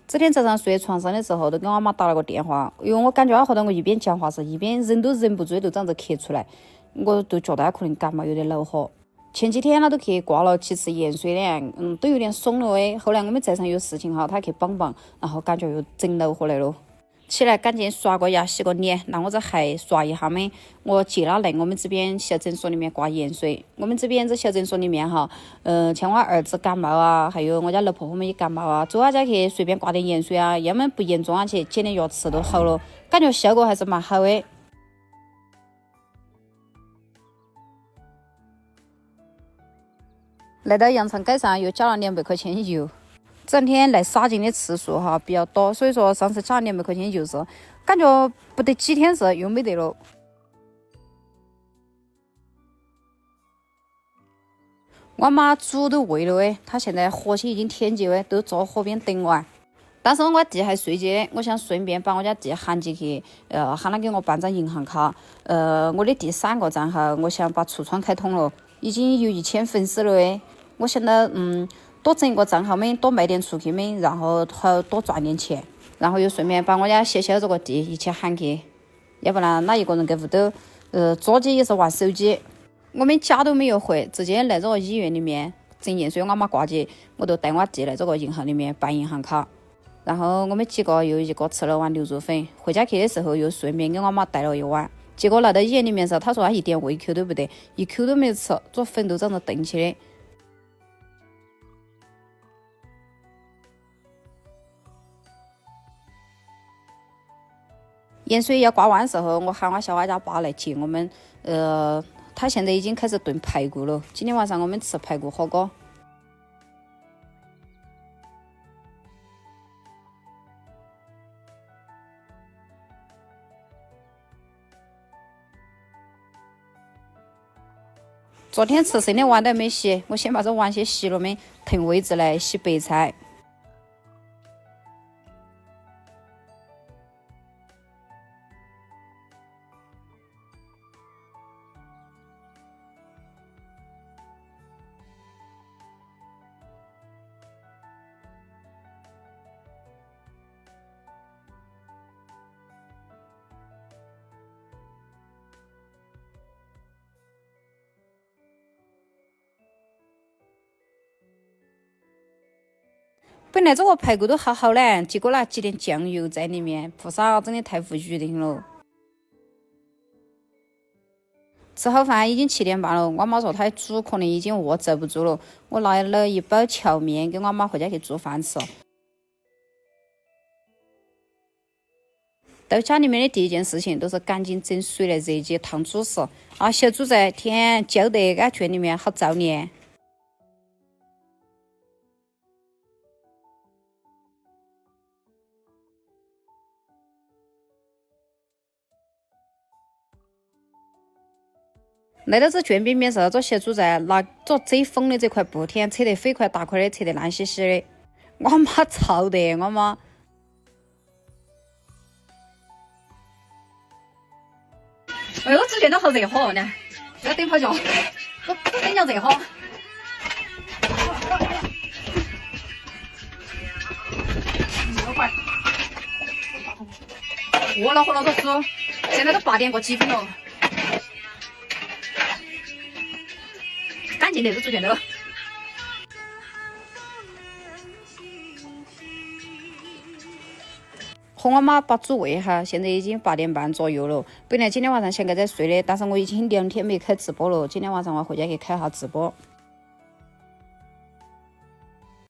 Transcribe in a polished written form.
这天早上睡床上的时候，都给我妈打了个电话，因为我感觉她和我一边讲话时，一边人都忍不住都这样子咳出来，我都觉得她可能感冒有点恼火。前几天她都去挂了几次盐水的，都有点松了诶。后来我们寨上有事情哈，她去帮帮，然后感觉又整恼火来了。起来赶紧刷个牙洗个脸，那我这还刷一下没？我接了来我们这边小诊所里面挂盐水。我们这边这小诊所里面哈，像我儿子感冒啊，还有我家老婆婆们也感冒啊，走啊家去随便挂点盐水啊，要么不严重啊去捡点药吃都好了，感觉效果还是蛮好的。来到羊肠街上又加了200块钱油，这两天来洒金的次数哈比较多，所以说上次加了200块钱油是感觉不得几天是又没得了。我妈煮都喂了诶，她现在河西已经天急诶，都坐河边等我啊。但是我弟还睡着，我想顺便把我家弟喊进去，喊他给我办张银行卡。我的第3个账号，我想把橱窗开通了，已经有1000粉丝了诶。我想到，多整一个账号没，多卖点出去没，然后好多赚点钱，然后又顺便把我家小小这个弟一起喊去，要不然哪一个人在屋头，桌机也是玩手机。我们家都没有回，直接来这个医院里面整盐水，我妈挂机，我就带我弟来这个银行里面办银行卡。然后我们几个又一个吃了碗牛肉粉，回家去的时候又顺便给我妈带了一碗。结果来到医院里面时候，他说他一点胃口都不得，一口都没有吃，这粉都长着瞪起的。盐水要挂完的时候，我喊我小花家爸来接我们。他现在已经开始炖排骨了。今天晚上我们吃排骨火锅。昨天吃剩的碗都没洗，我先把这碗先洗了没，腾位置来洗白菜。本来这个排骨都好好嘞，结果呢挤点酱油在里面，菩萨真的太无语的很了。吃好饭已经7点半了，我妈说她的煮可能已经饿遭不住了，我拿了一包荞面给我妈回家去做饭吃。到家里面的第一件事情都是赶紧整水来热起烫主食。啊，小猪仔天叫得俺圈里面好造孽。来到这圈边边时，这小猪仔拿这遮风的这块布天扯得飞快大块的，扯得烂兮兮的。我妈操得我妈。哎呦，只觉得好热火呢，要等泡脚，我等脚热火。活了活了，这书现在都8点过几分了，赶紧的，都出现了。和我妈把猪喂哈，现在已经8点半左右了。本来今天晚上想该再睡的，但是我已经2天没开直播了，今天晚上我回家去开下直播。